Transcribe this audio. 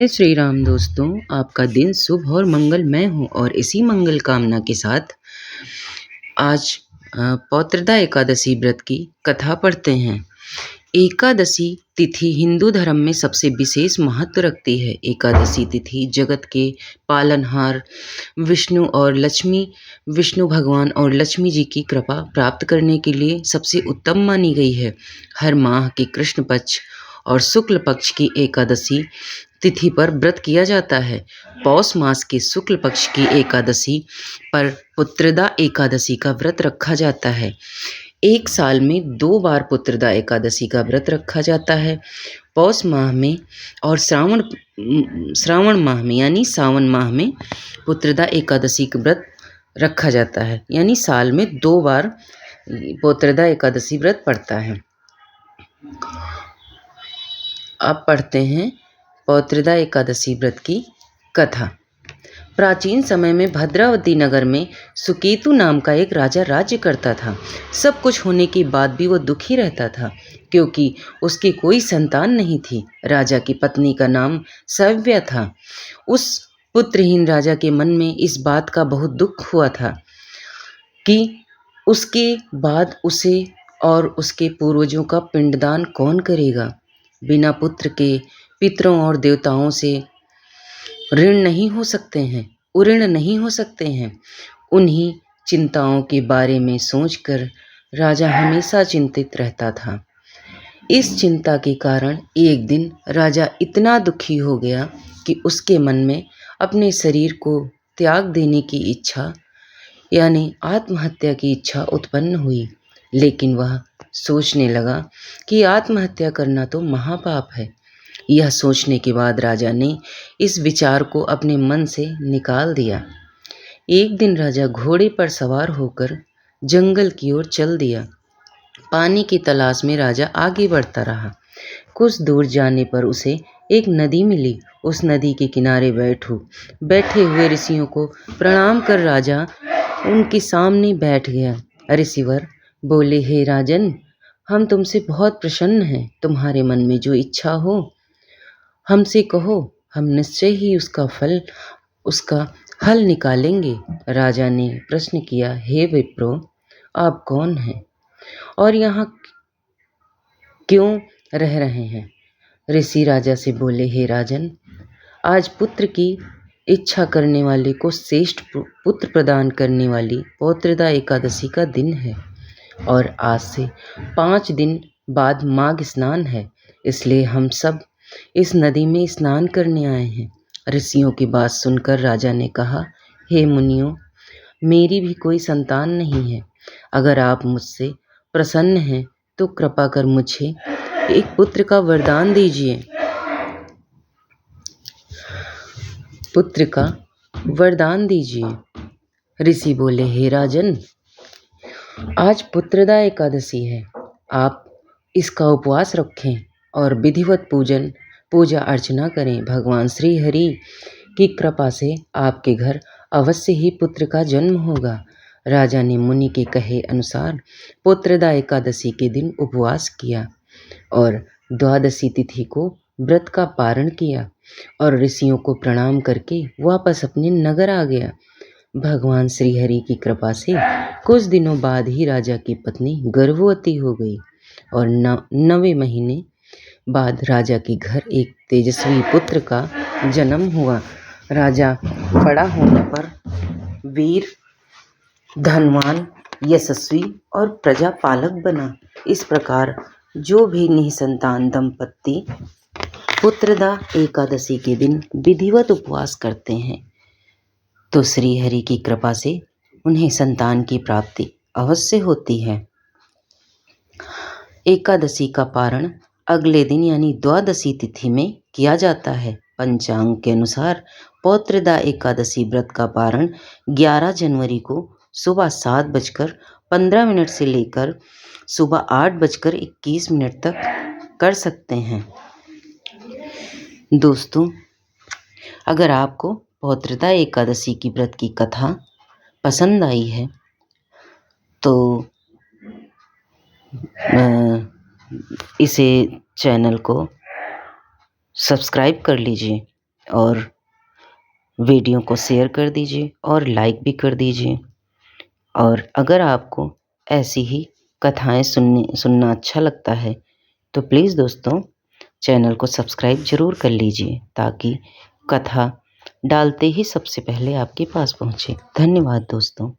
जय श्री राम दोस्तों। आपका दिन शुभ और मंगलमय हो और इसी मंगल कामना के साथ आज पौत्रदा एकादशी व्रत की कथा पढ़ते हैं। एकादशी तिथि हिंदू धर्म में सबसे विशेष महत्व रखती है। एकादशी तिथि जगत के पालनहार विष्णु भगवान और लक्ष्मी जी की कृपा प्राप्त करने के लिए सबसे उत्तम मानी गई है। हर माह के कृष्ण पक्ष और शुक्ल पक्ष की एकादशी तिथि पर व्रत किया जाता है। पौष मास के शुक्ल पक्ष की एकादशी पर पुत्रदा एकादशी का व्रत रखा जाता है। एक साल में 2 बार पुत्रदा एकादशी का व्रत रखा जाता है। पौष माह में और श्रावण माह में यानी सावन माह में पुत्रदा एकादशी का व्रत रखा जाता है, यानी साल में 2 बार पुत्रदा एकादशी व्रत पड़ता है। अब पढ़ते हैं पौत्रदा एकादशी व्रत की कथा। प्राचीन समय में भद्रावती नगर में सुकेतु नाम का एक राजा राज्य करता था। सब कुछ होने के बाद भी वो दुखी रहता था क्योंकि उसकी कोई संतान नहीं थी। राजा की पत्नी का नाम सव्या था। उस पुत्रहीन राजा के मन में इस बात का बहुत दुख हुआ था कि उसके बाद उसे और उसके पूर्वजों का पिंडदान कौन करेगा। बिना पुत्र के पितरों और देवताओं से उऋण नहीं हो सकते हैं। उन्हीं चिंताओं के बारे में सोचकर राजा हमेशा चिंतित रहता था। इस चिंता के कारण एक दिन राजा इतना दुखी हो गया कि उसके मन में अपने शरीर को त्याग देने की इच्छा यानी आत्महत्या की इच्छा उत्पन्न हुई। लेकिन वह सोचने लगा कि आत्महत्या करना तो महापाप है। यह सोचने के बाद राजा ने इस विचार को अपने मन से निकाल दिया। एक दिन राजा घोड़े पर सवार होकर जंगल की ओर चल दिया। पानी की तलाश में राजा आगे बढ़ता रहा। कुछ दूर जाने पर उसे एक नदी मिली। उस नदी के किनारे बैठे हुए ऋषियों को प्रणाम कर राजा उनके सामने बैठ गया। ऋषिवर बोले, हे राजन, हम तुमसे बहुत प्रसन्न हैं। तुम्हारे मन में जो इच्छा हो हमसे कहो, हम निश्चय ही उसका हल निकालेंगे। राजा ने प्रश्न किया, हे विप्रो, आप कौन हैं और यहाँ क्यों रह रहे हैं? ऋषि राजा से बोले, हे राजन, आज पुत्र की इच्छा करने वाले को श्रेष्ठ पुत्र प्रदान करने वाली पौत्रदा एकादशी का दिन है और आज से 5 दिन बाद माघ स्नान है, इसलिए हम सब इस नदी में स्नान करने आए हैं। ऋषियों की बात सुनकर राजा ने कहा, हे मुनियों, मेरी भी कोई संतान नहीं है। अगर आप मुझसे प्रसन्न हैं तो कृपा कर मुझे एक पुत्र का वरदान दीजिए। ऋषि बोले, हे राजन, आज पुत्रदा एकादशी है। आप इसका उपवास रखें और विधिवत पूजा अर्चना करें। भगवान श्री हरि की कृपा से आपके घर अवश्य ही पुत्र का जन्म होगा। राजा ने मुनि के कहे अनुसार पुत्रदा एकादशी के दिन उपवास किया और द्वादशी तिथि को व्रत का पारण किया और ऋषियों को प्रणाम करके वापस अपने नगर आ गया। भगवान श्री हरि की कृपा से कुछ दिनों बाद ही राजा की पत्नी गर्भवती हो गई और 9वें महीने बाद राजा के घर एक तेजस्वी पुत्र का जन्म हुआ। राजा बड़ा होने पर वीर, धनवान, यशस्वी और प्रजापालक बना। इस प्रकार जो भी निसंतान दंपत्ति पुत्रदा एकादशी के दिन विधिवत उपवास करते हैं तो श्री हरि की कृपा से उन्हें संतान की प्राप्ति अवश्य होती है। एकादशी का पारण अगले दिन यानी द्वादशी तिथि में किया जाता है। पंचांग के अनुसार पौत्रदा एकादशी व्रत का पारण 11 जनवरी को सुबह 7:15 से लेकर सुबह 8:21 तक कर सकते हैं। दोस्तों, अगर आपको पौत्रदा एकादशी की व्रत की कथा पसंद आई है तो इसे चैनल को सब्सक्राइब कर लीजिए। और वीडियो को शेयर कर दीजिए और लाइक भी कर दीजिए। और अगर आपको ऐसी ही कथाएँ सुनना अच्छा लगता है तो प्लीज़ दोस्तों चैनल को सब्सक्राइब ज़रूर कर लीजिए, ताकि कथा डालते ही सबसे पहले आपके पास पहुँचे। धन्यवाद दोस्तों।